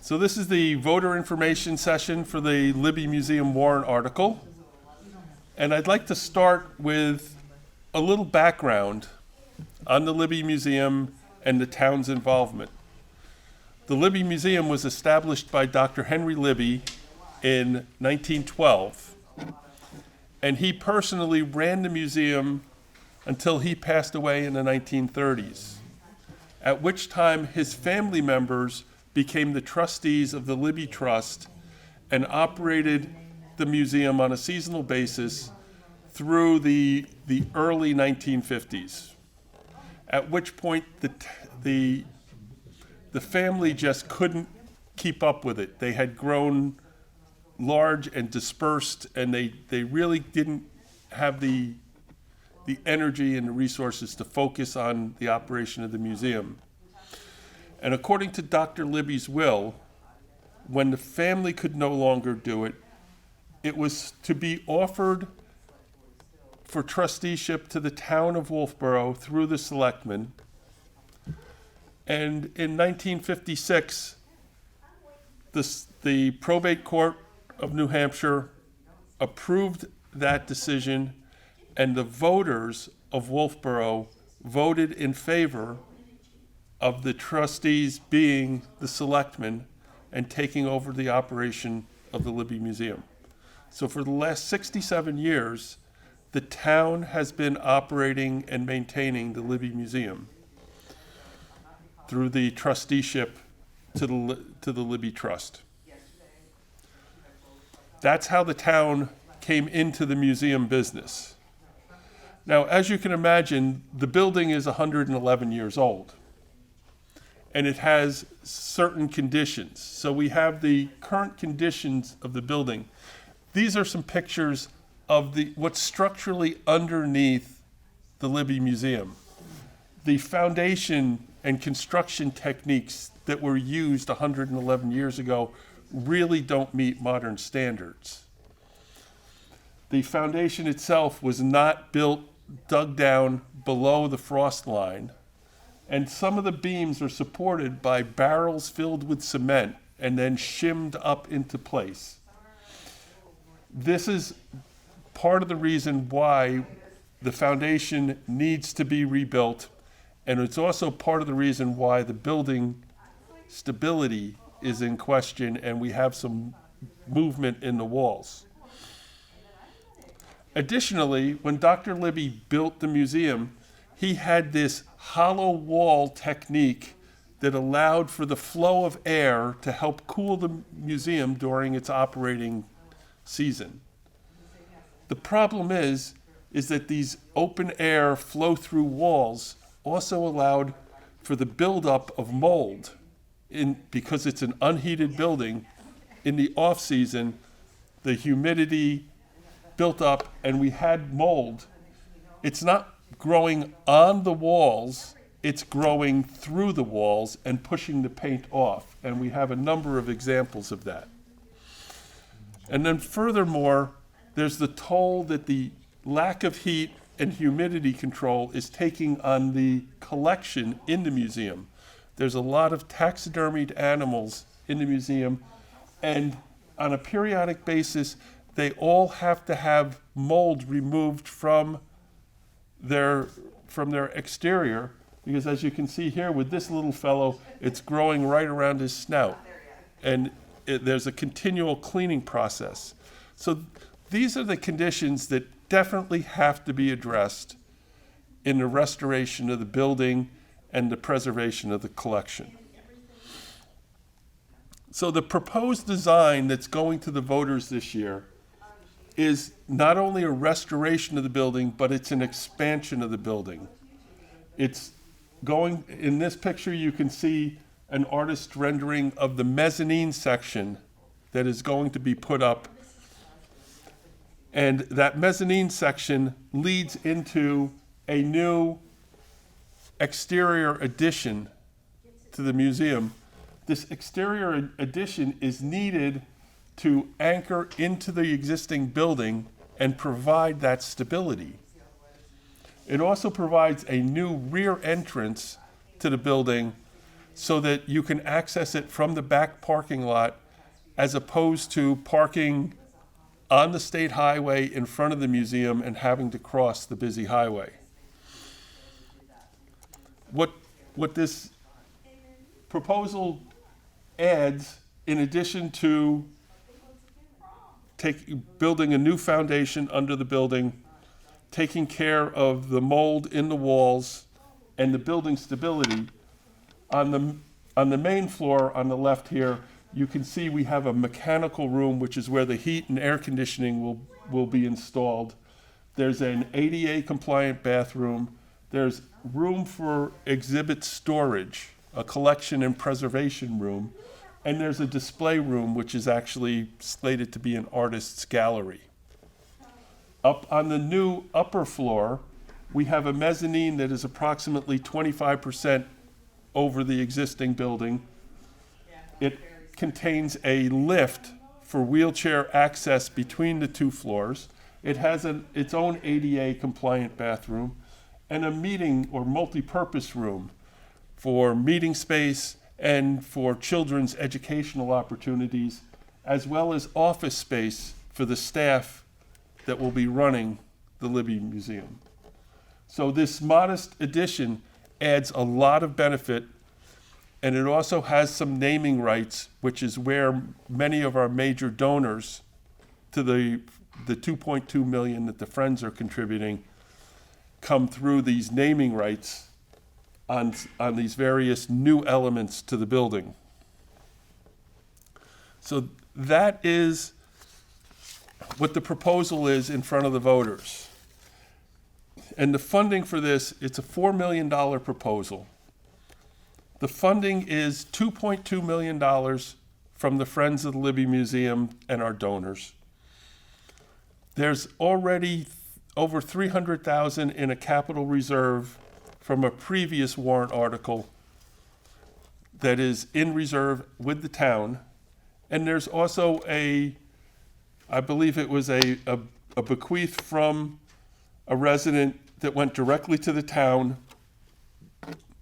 So this is the voter information session for the Libby Museum warrant article. And I'd like to start with a little background on the Libby Museum and the town's involvement. The Libby Museum was established by Dr. Henry Libby in 1912, and he personally ran the museum until he passed away in the 1930s, at which time his family members became the trustees of the Libby Trust and operated the museum on a seasonal basis through the early 1950s, at which point the family just couldn't keep up with it. They had grown large and dispersed, and they really didn't have the energy and the resources to focus on the operation of the museum. And according to Dr. Libby's will, when the family could no longer do it, it was to be offered for trusteeship to the town of Wolfeboro through the selectmen. And in 1956, the probate court of New Hampshire approved that decision, and the voters of Wolfeboro voted in favor of the trustees being the selectmen and taking over the operation of the Libby Museum. So for the last 67 years, the town has been operating and maintaining the Libby Museum through the trusteeship to the Libby Trust. That's how the town came into the museum business. Now, as you can imagine, the building is 111 years old, and it has certain conditions. So we have the current conditions of the building. These are some pictures of what's structurally underneath the Libby Museum. The foundation and construction techniques that were used 111 years ago really don't meet modern standards. The foundation itself was not dug down below the frost line, and some of the beams are supported by barrels filled with cement and then shimmed up into place. This is part of the reason why the foundation needs to be rebuilt, and it's also part of the reason why the building stability is in question and we have some movement in the walls. Additionally, when Dr. Libby built the museum, he had this hollow wall technique that allowed for the flow of air to help cool the museum during its operating season. The problem is that these open air flow-through walls also allowed for the buildup of mold because it's an unheated building. In the off-season, the humidity built up and we had mold. It's not growing on the walls, it's growing through the walls and pushing the paint off. And we have a number of examples of that. And then furthermore, there's the toll that the lack of heat and humidity control is taking on the collection in the museum. There's a lot of taxidermied animals in the museum, and on a periodic basis, they all have to have mold removed from their exterior, because as you can see here with this little fellow, it's growing right around his snout, and there's a continual cleaning process. So these are the conditions that definitely have to be addressed in the restoration of the building and the preservation of the collection. So the proposed design that's going to the voters this year is not only a restoration of the building, but it's an expansion of the building. It's going, in this picture you can see an artist rendering of the mezzanine section that is going to be put up. And that mezzanine section leads into a new exterior addition to the museum. This exterior addition is needed to anchor into the existing building and provide that stability. It also provides a new rear entrance to the building so that you can access it from the back parking lot as opposed to parking on the state highway in front of the museum and having to cross the busy highway. What this proposal adds, in addition to building a new foundation under the building, taking care of the mold in the walls and the building stability, on the main floor on the left here, you can see we have a mechanical room, which is where the heat and air conditioning will be installed. There's an ADA compliant bathroom. There's room for exhibit storage, a collection and preservation room. And there's a display room, which is actually slated to be an artist's gallery. Up on the new upper floor, we have a mezzanine that is approximately 25% over the existing building. It contains a lift for wheelchair access between the two floors. It has its own ADA compliant bathroom and a meeting or multi-purpose room for meeting space and for children's educational opportunities, as well as office space for the staff that will be running the Libby Museum. So this modest addition adds a lot of benefit, and it also has some naming rights, which is where many of our major donors to the 2.2 million that the Friends are contributing come through these naming rights on these various new elements to the building. So that is what the proposal is in front of the voters. And the funding for this, it's a $4 million proposal. The funding is $2.2 million from the Friends of the Libby Museum and our donors. There's already over $300,000 in a capital reserve from a previous warrant article that is in reserve with the town. And there's also I believe it was a bequeath from a resident that went directly to the town,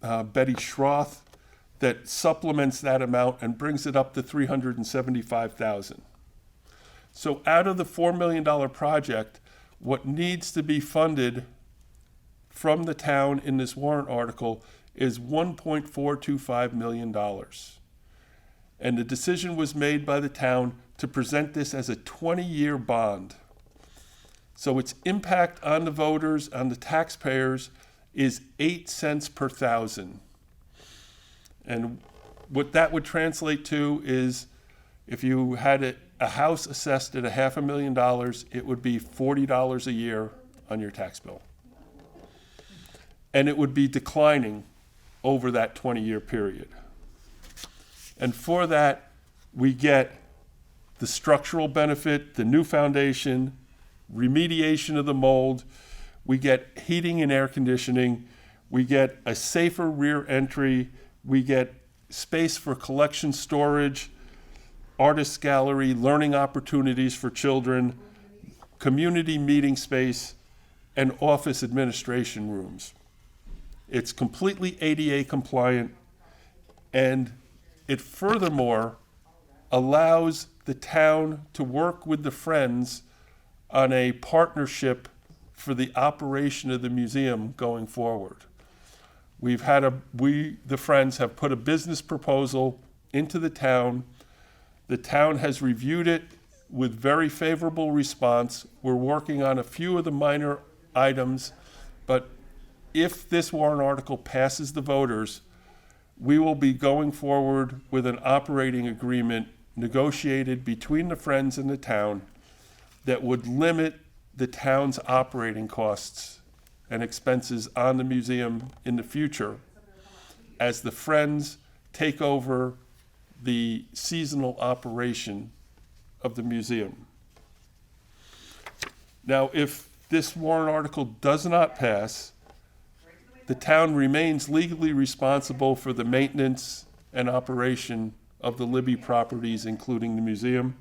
Betty Schroth, that supplements that amount and brings it up to $375,000. So out of the $4 million project, what needs to be funded from the town in this warrant article is $1.425 million. And the decision was made by the town to present this as a 20-year bond. So its impact on the voters, on the taxpayers, is 8 cents per thousand. And what that would translate to is if you had a house assessed at $500,000, it would be $40 a year on your tax bill. And it would be declining over that 20-year period. And for that, we get the structural benefit, the new foundation, remediation of the mold, we get heating and air conditioning, we get a safer rear entry, we get space for collection storage, artist gallery, learning opportunities for children, community meeting space, and office administration rooms. It's completely ADA compliant, and it furthermore allows the town to work with the Friends on a partnership for the operation of the museum going forward. We, the Friends, have put a business proposal into the town. The town has reviewed it with very favorable response. We're working on a few of the minor items, but if this warrant article passes the voters, we will be going forward with an operating agreement negotiated between the Friends and the town that would limit the town's operating costs and expenses on the museum in the future as the Friends take over the seasonal operation of the museum. Now, if this warrant article does not pass, the town remains legally responsible for the maintenance and operation of the Libby properties, including the museum.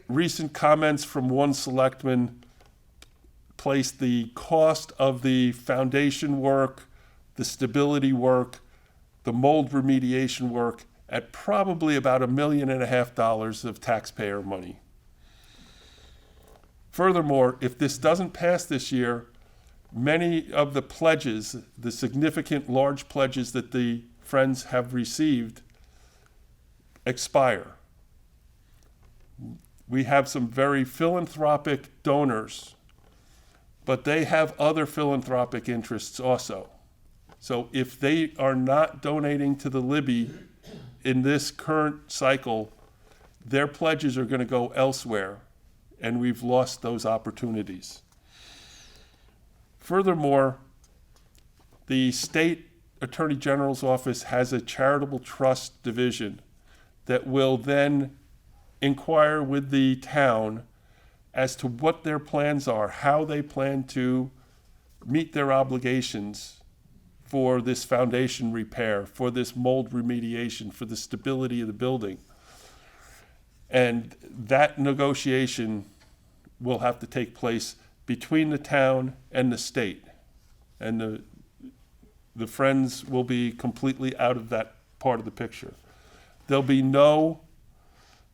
Recent comments from one selectman placed the cost of the foundation work, the stability work, the mold remediation work at probably about $1.5 million of taxpayer money. Furthermore, if this doesn't pass this year, many of the pledges, the significant large pledges that the Friends have received, expire. We have some very philanthropic donors, but they have other philanthropic interests also. So if they are not donating to the Libby in this current cycle, their pledges are going to go elsewhere, and we've lost those opportunities. Furthermore, the state attorney general's office has a charitable trust division that will then inquire with the town as to what their plans are, how they plan to meet their obligations for this foundation repair, for this mold remediation, for the stability of the building. And that negotiation will have to take place between the town and the state. And the Friends will be completely out of that part of the picture. There'll be no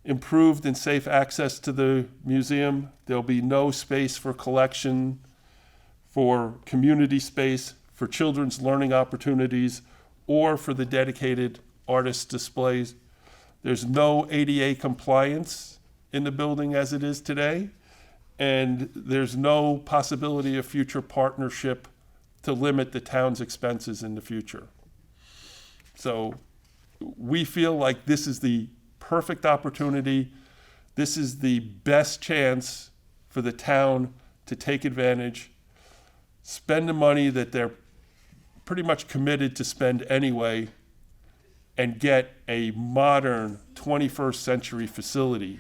improved and safe access to the museum. There'll be no space for collection, for community space, for children's learning opportunities, or for the dedicated artist displays. There's no ADA compliance in the building as it is today, and there's no possibility of future partnership to limit the town's expenses in the future. So we feel like this is the perfect opportunity. This is the best chance for the town to take advantage, spend the money that they're pretty much committed to spend anyway, and get a modern 21st century facility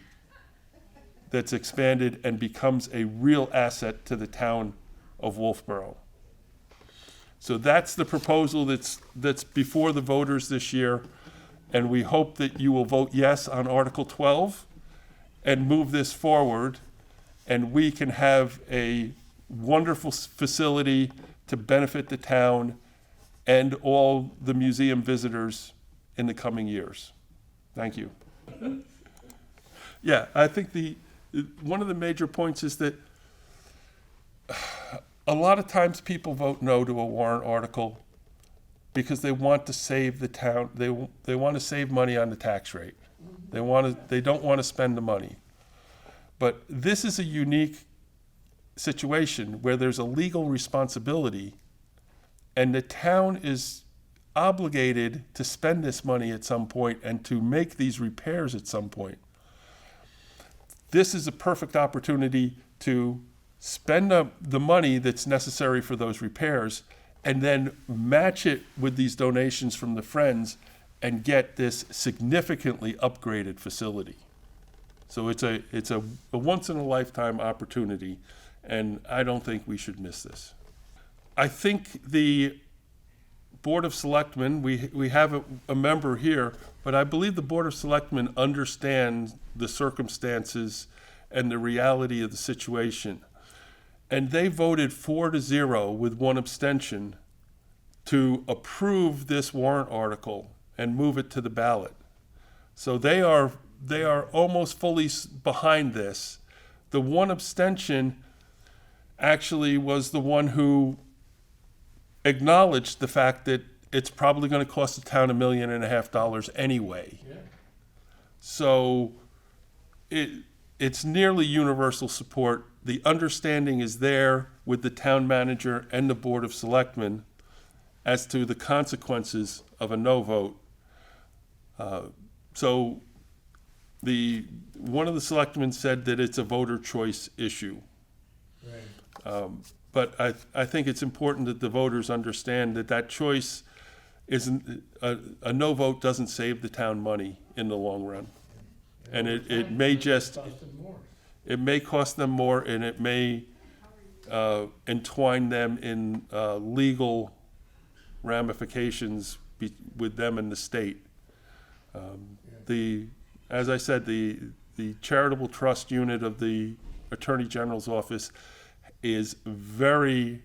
that's expanded and becomes a real asset to the town of Wolfeboro. So that's the proposal that's before the voters this year, and we hope that you will vote yes on Article 12 and move this forward, and we can have a wonderful facility to benefit the town and all the museum visitors in the coming years. Thank you. Yeah, I think one of the major points is that a lot of times people vote no to a warrant article because they want to save the town. They want to save money on the tax rate. They don't want to spend the money. But this is a unique situation where there's a legal responsibility, and the town is obligated to spend this money at some point and to make these repairs at some point. This is a perfect opportunity to spend the money that's necessary for those repairs and then match it with these donations from the Friends and get this significantly upgraded facility. So it's a once in a lifetime opportunity, and I don't think we should miss this. I think the Board of Selectmen, we have a member here, but I believe the Board of Selectmen understands the circumstances and the reality of the situation. And they voted 4-0 with one abstention to approve this warrant article and move it to the ballot. So they are almost fully behind this. The one abstention actually was the one who acknowledged the fact that it's probably going to cost the town $1.5 million anyway. Yeah. So it's nearly universal support. The understanding is there with the town manager and the Board of Selectmen as to the consequences of a no vote. So one of the selectmen said that it's a voter choice issue. Right. But I think it's important that the voters understand that choice isn't, a no vote doesn't save the town money in the long run. And it may just, it may cost them more, and it may entwine them in legal ramifications with them and the state. As I said, the charitable trust unit of the Attorney General's office is very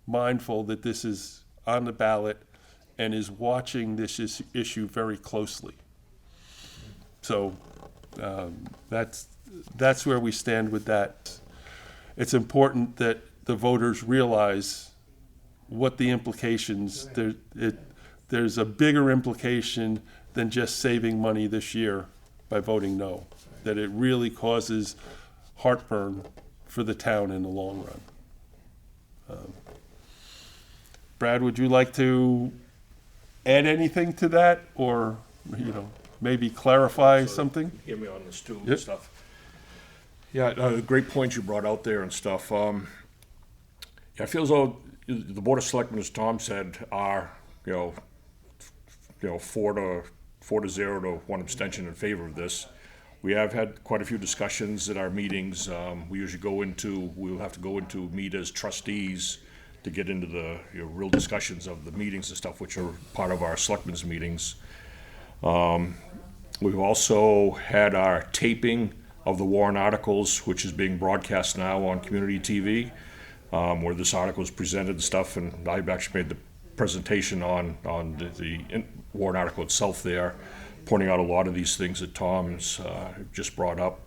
mindful that this is on the ballot and is watching this issue very closely. So that's where we stand with that. It's important that the voters realize what the implications. There's a bigger implication than just saving money this year by voting no. That it really causes heartburn for the town in the long run. Brad, would you like to add anything to that, or maybe clarify something? Get me on this too Yep. and stuff. Yeah, great points you brought out there and stuff. I feel as though the Board of Selectmen, as Tom said, are 4-0 to 1 abstention in favor of this. We have had quite a few discussions at our meetings. We'll have to go into meet as trustees to get into the real discussions of the meetings and stuff, which are part of our selectmen's meetings. We've also had our taping of the warrant articles, which is being broadcast now on community TV, where this article is presented and stuff, and I've actually made the presentation on the warrant article itself there, pointing out a lot of these things that Tom's just brought up.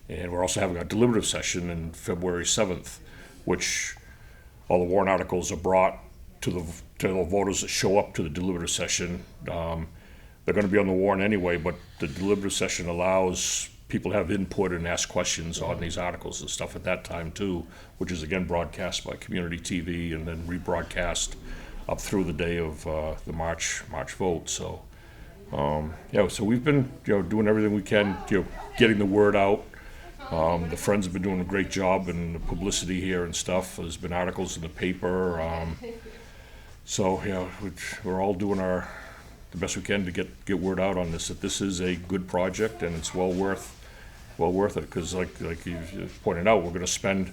And we're also having a deliberative session on February 7th, which all the warrant articles are brought to the voters that show up to the deliberative session. They're going to be on the warrant anyway, but the deliberative session allows people to have input and ask questions on these articles and stuff at that time too, which is again broadcast by community TV and then rebroadcast up through the day of the March vote. So so we've been doing everything we can, getting the word out. The Friends have been doing a great job in the publicity here and stuff. There's been articles in the paper. We're all doing the best we can to get word out on this, that this is a good project and it's well worth it, because like you pointed out, we're going to spend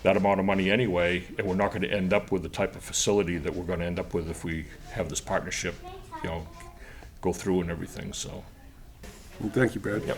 that amount of money anyway, and we're not going to end up with the type of facility that we're going to end up with if we have this partnership go through and everything. So Thank you, Brad. yep.